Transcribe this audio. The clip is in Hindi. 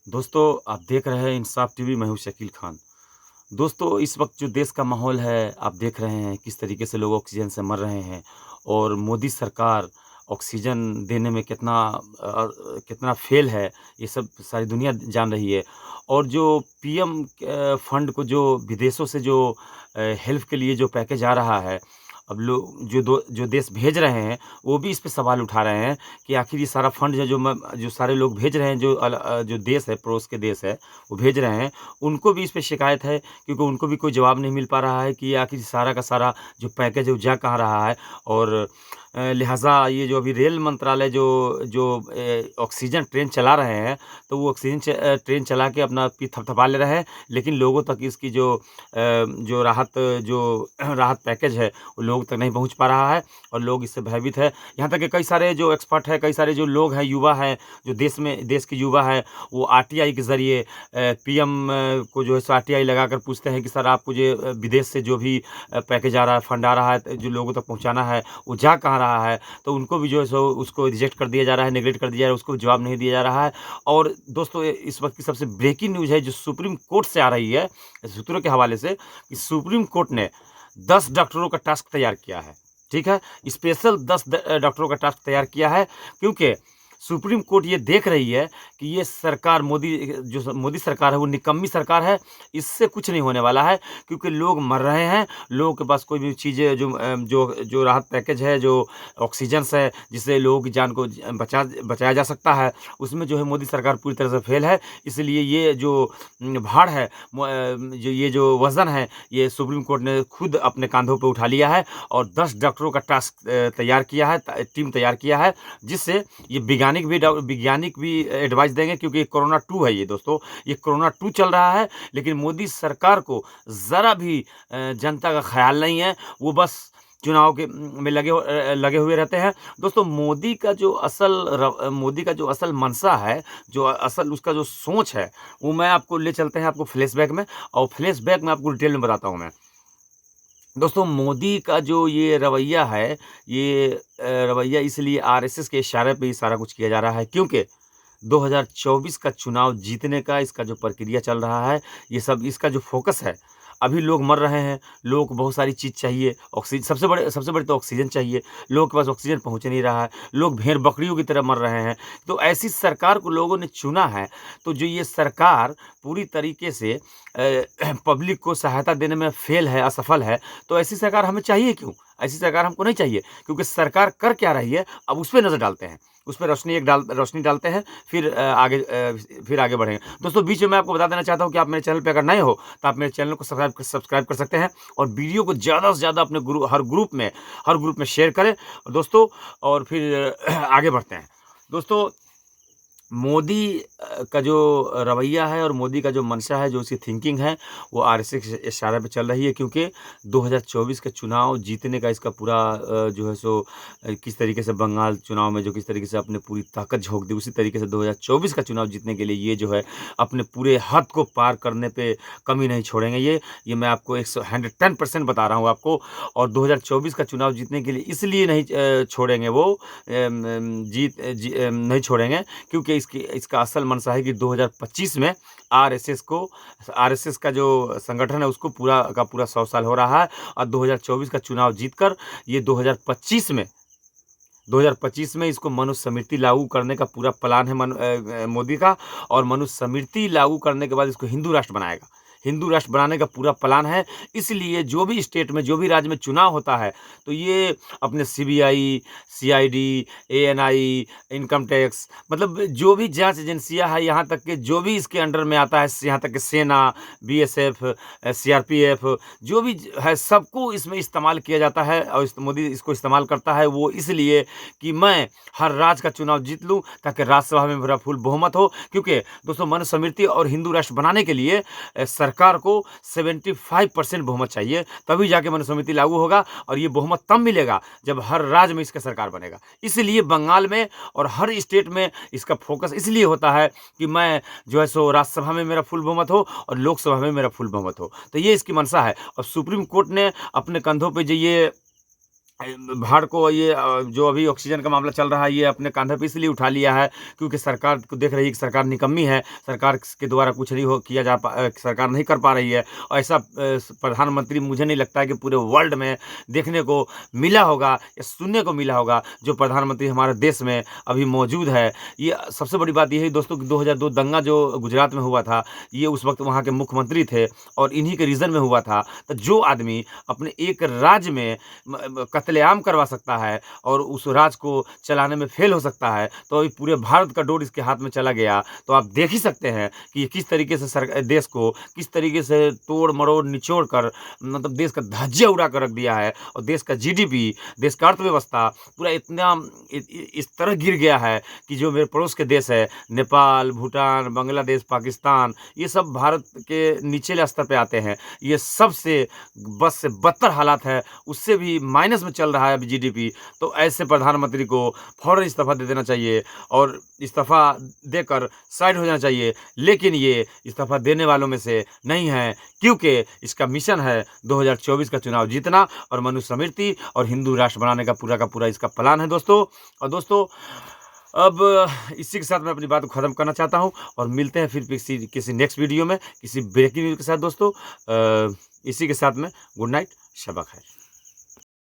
दोस्तों, आप देख रहे हैं इंसाफ टीवी, मैं हूँ शकील खान। दोस्तों, इस वक़्त जो देश का माहौल है, आप देख रहे हैं किस तरीके से लोग ऑक्सीजन से मर रहे हैं और मोदी सरकार ऑक्सीजन देने में कितना फ़ेल है, ये सब सारी दुनिया जान रही है। और जो पीएम फंड को जो विदेशों से जो हेल्प के लिए जो पैकेज आ रहा है, अब लोग जो देश भेज रहे हैं, वो भी इस पे सवाल उठा रहे हैं कि आखिर ये सारा फंड जो सारे लोग भेज रहे हैं, जो देश है, पड़ोस के देश है, वो भेज रहे हैं, उनको भी इस पे शिकायत है क्योंकि उनको भी कोई जवाब नहीं मिल पा रहा है कि ये आखिर सारा का सारा जो पैकेज है, वो जा कहाँ रहा है। और लिहाज़ा ये जो अभी रेल मंत्रालय जो जो ऑक्सीजन ट्रेन चला रहे हैं, तो वो ऑक्सीजन ट्रेन चला के अपना पी थपथपा ले रहे हैं, लेकिन लोगों तक इसकी जो राहत पैकेज है, वो लोगों तक नहीं पहुँच पा रहा है और लोग इससे भयभीत है। यहाँ तक कि कई सारे जो एक्सपर्ट हैं, कई सारे जो लोग हैं, युवा हैं, जो देश के युवा हैं, वो आरटीआई के ज़रिए पीएम को जो है सो आरटीआई लगाकर पूछते हैं कि सर आपको विदेश से जो भी पैकेज आ रहा है, फंड आ रहा है, जो लोगों तक पहुँचाना है, वो जा कहाँ रहा है? तो उनको भी जो है सो उसको रिजेक्ट कर दिया जा रहा है, नेगलेक्ट कर दिया जा रहा है, उसको जवाब नहीं दिया जा रहा है। और दोस्तों, इस वक़्त की सबसे ब्रेकिंग न्यूज़ है जो सुप्रीम कोर्ट से आ रही है, सूत्रों के हवाले से, कि सुप्रीम कोर्ट ने 10 डॉक्टरों का टास्क तैयार किया है। ठीक है? स्पेशल 10 डॉक्टरों का टास्क तैयार किया है, क्योंकि सुप्रीम कोर्ट ये देख रही है कि ये सरकार मोदी सरकार है, वो निकम्मी सरकार है, इससे कुछ नहीं होने वाला है, क्योंकि लोग मर रहे हैं, लोगों के पास कोई भी चीज़ें जो राहत पैकेज है, जो ऑक्सीजन्स है, जिससे लोगों की जान को बचाया जा सकता है, उसमें जो है मोदी सरकार पूरी तरह से फेल है। इसलिए ये जो भार है, जो वज़न है, ये सुप्रीम कोर्ट ने खुद अपने काँधों पे उठा लिया है और 10 डॉक्टरों का टास्क तैयार किया है, टीम तैयार किया है, जिससे ये वैज्ञानिक भी एडवाइस देंगे, क्योंकि ये कोरोना 2 है ये दोस्तों, ये कोरोना 2 चल रहा है, लेकिन मोदी सरकार को ज़रा भी जनता का ख़्याल नहीं है, वो बस चुनाव में लगे हुए रहते हैं। दोस्तों, मोदी का जो असल मंशा है, जो असल उसका जो सोच है, वो मैं आपको ले चलते हैं आपको फ्लैशबैक में, और फ्लैशबैक में आपको डिटेल में बताता हूँ मैं। दोस्तों, मोदी का जो ये रवैया है, ये रवैया इसलिए आरएसएस के इशारे पे ही सारा कुछ किया जा रहा है, क्योंकि 2024 का चुनाव जीतने का इसका जो प्रक्रिया चल रहा है, ये सब इसका जो फ़ोकस है, अभी लोग मर रहे हैं, लोगों को बहुत सारी चीज़ चाहिए, सबसे बड़ी तो ऑक्सीजन चाहिए, लोगों के पास ऑक्सीजन पहुँच नहीं रहा है, लोग भेड़-बकरियों की तरह मर रहे हैं। तो ऐसी सरकार को लोगों ने चुना है, तो जो ये सरकार पूरी तरीके से पब्लिक को सहायता देने में फ़ेल है, असफल है, तो ऐसी सरकार हमें चाहिए क्यों? ऐसी सरकार हमको नहीं चाहिए, क्योंकि सरकार कर क्या रही है, अब उस पे नज़र डालते हैं। उस पे रोशनी डालते हैं, फिर आगे बढ़ेंगे। दोस्तों, बीच में मैं आपको बता देना चाहता हूँ कि आप मेरे चैनल पे अगर नए हो, तो आप मेरे चैनल को सब्सक्राइब कर सकते हैं और वीडियो को ज़्यादा से ज़्यादा अपने हर ग्रुप में शेयर करें दोस्तों, और फिर आगे बढ़ते हैं। दोस्तों, मोदी का जो रवैया है और मोदी का जो मंशा है, जो उसकी थिंकिंग है, वो आरएसएस के इशारे पे चल रही है, क्योंकि 2024 का चुनाव जीतने का इसका पूरा जो है सो किस तरीके से बंगाल चुनाव में जो किस तरीके से अपने पूरी ताकत झोंक दी, उसी तरीके से 2024 का चुनाव जीतने के लिए ये जो है अपने पूरे हद को पार करने पे कमी नहीं छोड़ेंगे ये मैं आपको 110% बता रहा हूँ आपको। और 2024 का चुनाव जीतने के लिए इसलिए नहीं छोड़ेंगे वो नहीं छोड़ेंगे, क्योंकि इसका असल मंशा है कि 2025 में आरएसएस का जो संगठन है, उसको पूरा का पूरा 100 साल हो रहा है, और 2024 का चुनाव जीतकर ये 2025 में इसको मनुस्मृति लागू करने का पूरा प्लान है मोदी का, और मनुस्मृति लागू करने के बाद इसको हिंदू राष्ट्र बनाएगा। हिंदू राष्ट्र बनाने का पूरा प्लान है। इसलिए जो भी स्टेट में, जो भी राज्य में चुनाव होता है, तो ये अपने CBI, CID, ANI, income tax, मतलब जो भी जाँच एजेंसियाँ हैं, यहाँ तक कि जो भी इसके अंडर में आता है, यहाँ तक कि सेना, बीएसएफ, सीआरपीएफ, जो भी है, सबको इसमें इस्तेमाल किया जाता है, और मोदी इसको इस्तेमाल करता है वो इसलिए कि मैं हर राज्य का चुनाव जीत लूँ, ताकि राज्यसभा में मेरा फुल बहुमत हो। क्योंकि दोस्तों, मनुस्मृति और हिंदू राष्ट्र बनाने के लिए सरकार को 75% बहुमत चाहिए, तभी जाके मनुस्मृति लागू होगा, और ये बहुमत तब मिलेगा जब हर राज्य में इसका सरकार बनेगा। इसलिए बंगाल में और हर स्टेट में इसका फोकस इसलिए होता है कि मैं जो है सो राज्यसभा में मेरा फुल बहुमत हो और लोकसभा में मेरा फुल बहुमत हो। तो ये इसकी मंशा है, और सुप्रीम कोर्ट ने अपने कंधों पे जो ये भाड़ को ये जो अभी ऑक्सीजन का मामला चल रहा है, ये अपने कांधे पे इसलिए उठा लिया है क्योंकि सरकार को देख रही है कि सरकार निकम्मी है, सरकार के द्वारा कुछ नहीं हो किया सरकार नहीं कर पा रही है। और ऐसा प्रधानमंत्री मुझे नहीं लगता है कि पूरे वर्ल्ड में देखने को मिला होगा या सुनने को मिला होगा जो प्रधानमंत्री हमारे देश में अभी मौजूद है। ये सबसे बड़ी बात यह है दोस्तों कि 2002 दंगा जो गुजरात में हुआ था, ये उस वक्त वहाँ के मुख्यमंत्री थे और इन्हीं के रीजन में हुआ था। तो जो आदमी अपने एक राज्य में कत्लेआम करवा सकता है और उस राज को चलाने में फेल हो सकता है, तो अभी पूरे भारत का डोर इसके हाथ में चला गया। तो आप देख ही सकते हैं कि ये किस तरीके से देश को किस तरीके से तोड़ मरोड़ निचोड़ कर मतलब देश का धज्जियां उड़ा कर रख दिया है। और देश का जीडीपी, देश का अर्थव्यवस्था पूरा इतना इस तरह गिर गया है कि जो मेरे पड़ोस के देश है नेपाल, भूटान, बांग्लादेश, पाकिस्तान, ये सब भारत के निचले स्तर पे आते हैं। ये सबसे बस से बदतर हालात है, उससे भी माइनस में चल रहा है अभी जीडीपी। तो ऐसे प्रधानमंत्री को फौरन इस्तीफा दे देना चाहिए और इस्तीफा देकर साइड हो जाना चाहिए। लेकिन ये इस्तीफा देने वालों में से नहीं है क्योंकि इसका मिशन है 2024 का चुनाव जीतना और मनुस्मृति और हिंदू राष्ट्र बनाने का पूरा इसका प्लान है दोस्तों। और दोस्तों अब इसी के साथ मैं अपनी बात को ख़त्म करना चाहता हूँ और मिलते हैं फिर किसी नेक्स्ट वीडियो में किसी ब्रेकिंग न्यूज़ के साथ दोस्तों। इसी के साथ में गुड नाइट, शब ख़ैर।